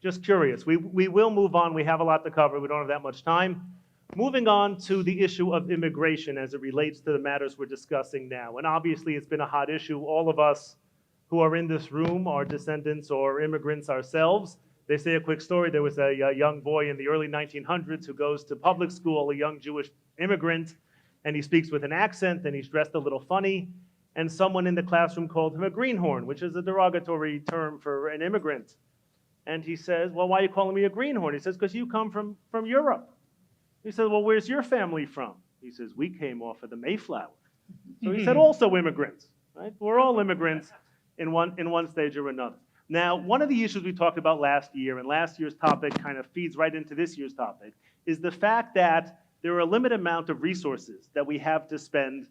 Just curious. We will move on. We have a lot to cover. We don't have that much time. Moving on to the issue of immigration as it relates to the matters we're discussing now. And obviously, it's been a hot issue. All of us who are in this room are descendants or immigrants ourselves. They say a quick story. There was a young boy in the early 1900s who goes to public school, a young Jewish immigrant, and he speaks with an accent, and he's dressed a little funny. And someone in the classroom called him a greenhorn, which is a derogatory term for an immigrant. And he says, well, why are you calling me a greenhorn? He says, because you come from Europe. He said, well, where's your family from? He says, we came off of the Mayflower. So he said, also immigrants, right? We're all immigrants in one stage or another. Now, one of the issues we talked about last year, and last year's topic kind of feeds right into this year's topic, is the fact that there are a limited amount of resources that we have to spend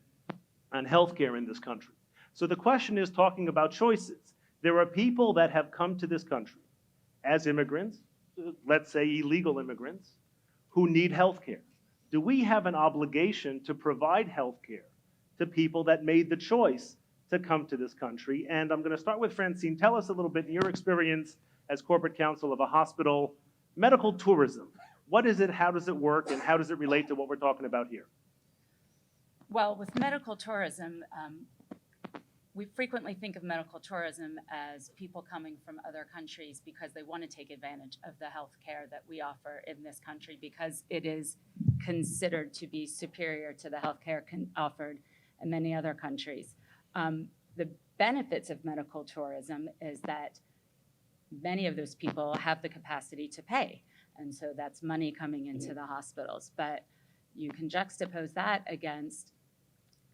on healthcare in this country. So the question is talking about choices. There are people that have come to this country as immigrants, let's say illegal immigrants, who need health care. Do we have an obligation to provide health care to people that made the choice to come to this country? And I'm going to start with Francine. Tell us a little bit in your experience as corporate counsel of a hospital, medical tourism. What is it, how does it work, and how does it relate to what we're talking about here? Well, with medical tourism, we frequently think of medical tourism as people coming from other countries because they want to take advantage of the health care that we offer in this country because it is considered to be superior to the health care offered in many other countries. The benefits of medical tourism is that many of those people have the capacity to pay, and so that's money coming into the hospitals. But you can juxtapose that against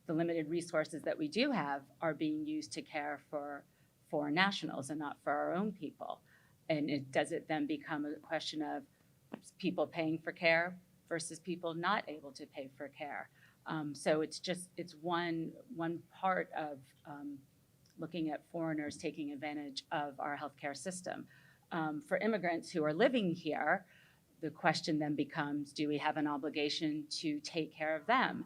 the limited resources that we do have are being used to care for foreign nationals and not for our own people. And does it then become a question of people paying for care versus people not able to pay for care? So it's one part of looking at foreigners taking advantage of our healthcare system. For immigrants who are living here, the question then becomes, do we have an obligation to take care of them?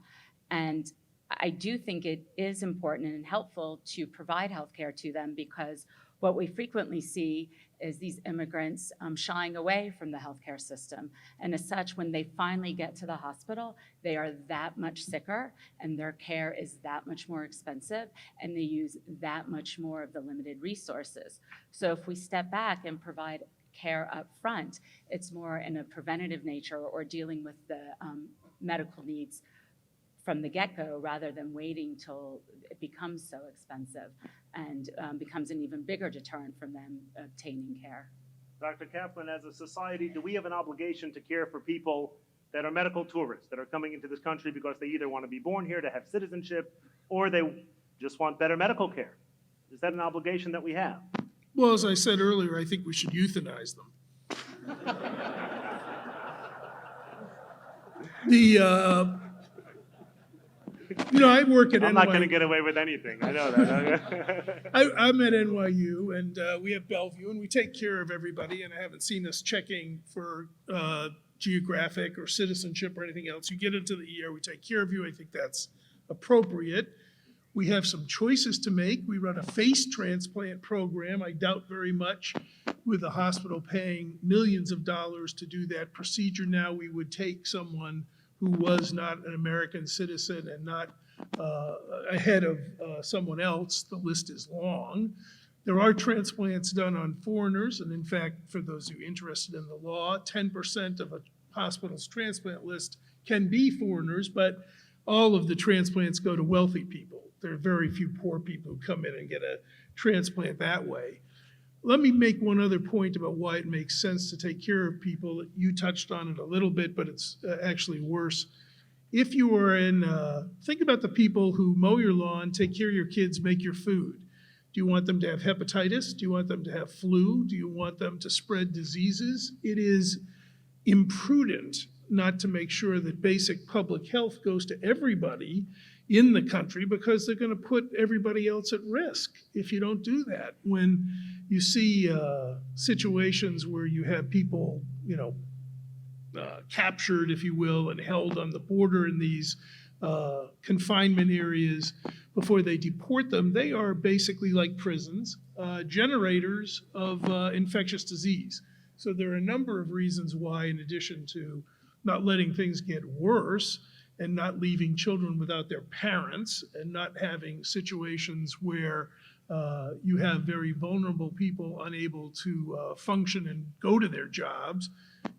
And I do think it is important and helpful to provide health care to them because what we frequently see is these immigrants shying away from the healthcare system. And as such, when they finally get to the hospital, they are that much sicker and their care is that much more expensive and they use that much more of the limited resources. So if we step back and provide care up front, it's more in a preventative nature or dealing with the medical needs from the get-go rather than waiting till it becomes so expensive and becomes an even bigger deterrent from them obtaining care. Dr. Kaplan, as a society, do we have an obligation to care for people that are medical tourists, that are coming into this country because they either want to be born here to have citizenship or they just want better medical care? Is that an obligation that we have? Well, as I said earlier, I think we should euthanize them. I work at I'm NYU. not going to get away with anything. I know that. I'm at NYU, and we have Bellevue, and we take care of everybody, and I haven't seen us checking for geographic or citizenship or anything else. You get into the ER, we take care of you. I think that's appropriate. We have some choices to make. We run a face transplant program. I doubt very much with the hospital paying millions of dollars to do that procedure now, we would take someone who was not an American citizen and not ahead of someone else. The list is long. There are transplants done on foreigners, and in fact, for those who are interested in the law, 10% of a hospital's transplant list can be foreigners, but all of the transplants go to wealthy people. There are very few poor people who come in and get a transplant that way. Let me make one other point about why it makes sense to take care of people. You touched on it a little bit, but it's actually worse. If you are think about the people who mow your lawn, take care of your kids, make your food. Do you want them to have hepatitis? Do you want them to have flu? Do you want them to spread diseases? It is imprudent not to make sure that basic public health goes to everybody in the country because they're going to put everybody else at risk if you don't do that. When you see situations where you have people, captured, if you will, and held on the border in these confinement areas before they deport them, they are basically like prisons, generators of infectious disease. So there are a number of reasons why, in addition to not letting things get worse and not leaving children without their parents and not having situations where you have very vulnerable people unable to function and go to their jobs,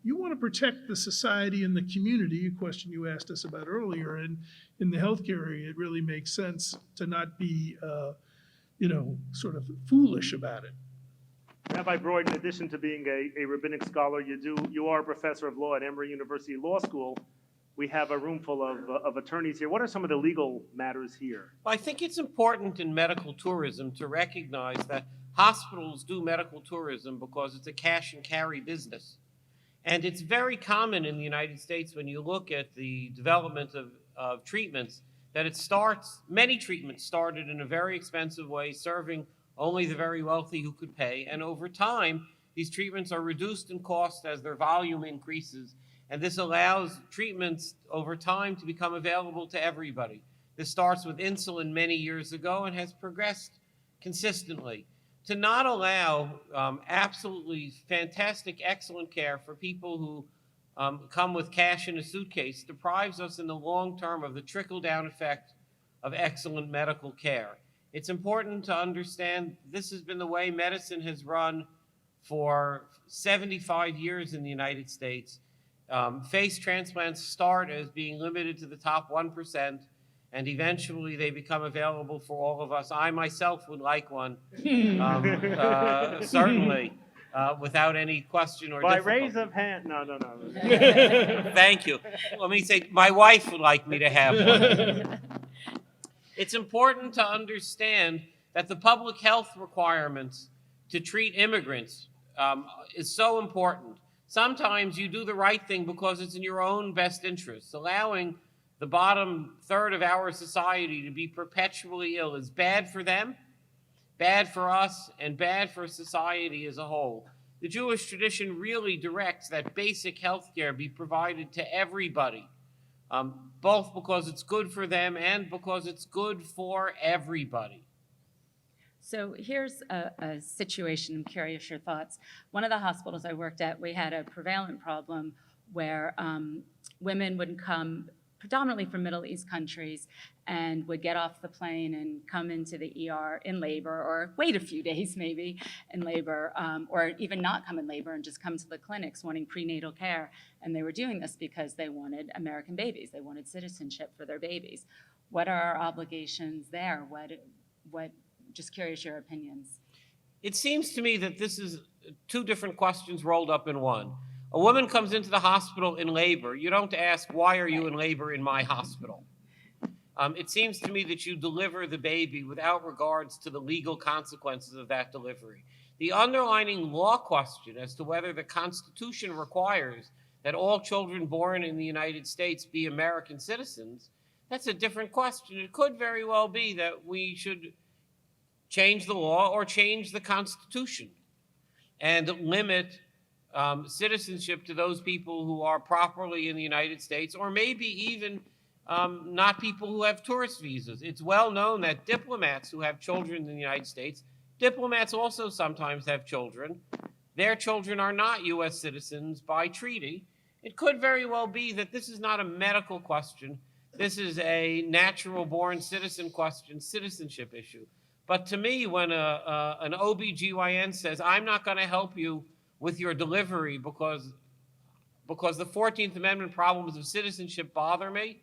you want to protect the society and the community, a question you asked us about earlier. And in the healthcare area, it really makes sense to not be, sort of foolish about it. Rabbi Broad, in addition to being a rabbinic scholar, you are a professor of law at Emory University Law School. We have a room full of attorneys here. What are some of the legal matters here? Well, I think it's important in medical tourism to recognize that hospitals do medical tourism because it's a cash and carry business. And it's very common in the United States when you look at the development of treatments that many treatments started in a very expensive way, serving only the very wealthy who could pay. And over time, these treatments are reduced in cost as their volume increases. And this allows treatments over time to become available to everybody. This starts with insulin many years ago and has progressed consistently. To not allow absolutely fantastic, excellent care for people who come with cash in a suitcase deprives us in the long term of the trickle-down effect of excellent medical care. It's important to understand this has been the way medicine has run for 75 years in the United States. Face transplants start as being limited to the top 1%, and eventually they become available for all of us. I myself would like one, certainly, without any question or By difficulty. raise of hand, no. Thank you. Let me say, my wife would like me to have one. It's important to understand that the public health requirements to treat immigrants is so important. Sometimes you do the right thing because it's in your own best interests. Allowing the bottom third of our society to be perpetually ill is bad for them, bad for us, and bad for society as a whole. The Jewish tradition really directs that basic health care be provided to everybody, both because it's good for them and because it's good for everybody. So here's a situation, I'm curious your thoughts. One of the hospitals I worked at, we had a prevalent problem where women would come predominantly from Middle East countries and would get off the plane and come into the ER in labor, or wait a few days maybe in labor, or even not come in labor and just come to the clinics wanting prenatal care. And they were doing this because they wanted American babies. They wanted citizenship for their babies. What are our obligations there? What just curious your opinions. It seems to me that this is two different questions rolled up in one. A woman comes into the hospital in labor. You don't ask, why are you in labor in my hospital? It seems to me that you deliver the baby without regards to the legal consequences of that delivery. The underlying law question as to whether the Constitution requires that all children born in the United States be American citizens, that's a different question. It could very well be that we should change the law or change the Constitution and limit citizenship to those people who are properly in the United States, or maybe even not people who have tourist visas. It's well known that diplomats who have children in the United States, diplomats also sometimes have children. Their children are not U.S. citizens by treaty. It could very well be that this is not a medical question. This is a natural-born citizen question, citizenship issue. But to me, when an OBGYN says, I'm not going to help you with your delivery because the 14th Amendment problems of citizenship bother me,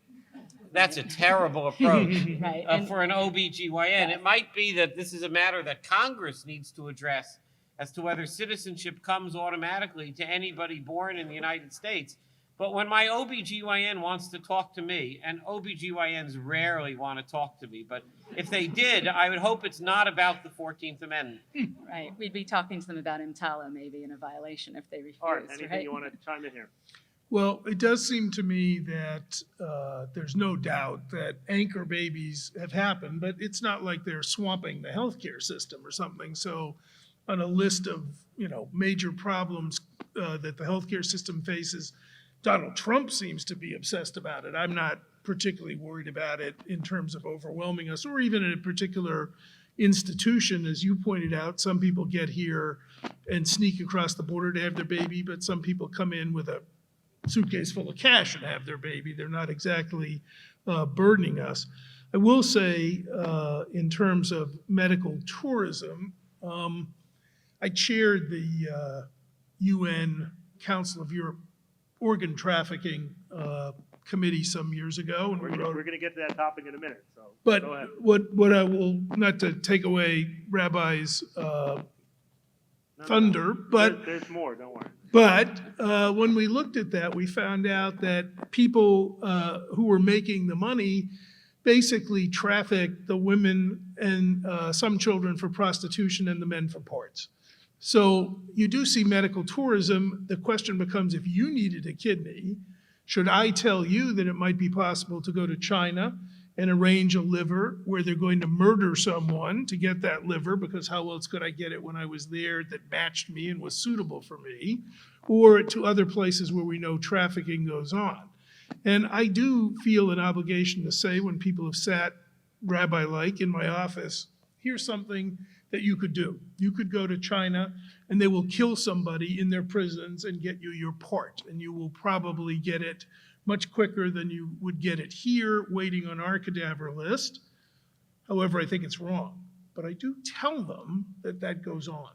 that's a terrible approach Right. For an OBGYN. Yes. It might be that this is a matter that Congress needs to address as to whether citizenship comes automatically to anybody born in the United States. But when my OBGYN wants to talk to me, and OBGYNs rarely want to talk to me, but if they did, I would hope it's not about the 14th Amendment. Right, we'd be talking to them about EMTALA maybe in a violation if they refuse, Art, anything right? you want to chime in here? Well, it does seem to me that there's no doubt that anchor babies have happened, but it's not like they're swamping the healthcare system or something. So on a list of, major problems that the healthcare system faces, Donald Trump seems to be obsessed about it. I'm not particularly worried about it in terms of overwhelming us, or even in a particular institution, as you pointed out. Some people get here and sneak across the border to have their baby, but some people come in with a suitcase full of cash and have their baby. They're not exactly burdening us. I will say, in terms of medical tourism, I chaired the UN Council of Europe organ trafficking committee some years ago. And We're we gonna, wrote, we're gonna get to that topic in a minute, so but go ahead. what I will, not to take away Rabbi's No, thunder, no. but There's more, don't worry. But when we looked at that, we found out that people who were making the money basically trafficked the women and some children for prostitution and the men for parts. So you do see medical tourism. The question becomes, if you needed a kidney, should I tell you that it might be possible to go to China and arrange a liver where they're going to murder someone to get that liver, because how else could I get it when I was there, that matched me and was suitable for me, or to other places where we know trafficking goes on. And I do feel an obligation to say, when people have sat rabbi-like in my office, here's something that you could do. You could go to China and they will kill somebody in their prisons and get you your part, and you will probably get it much quicker than you would get it here, waiting on our cadaver list. However, I think it's wrong. But I do tell them that that goes on.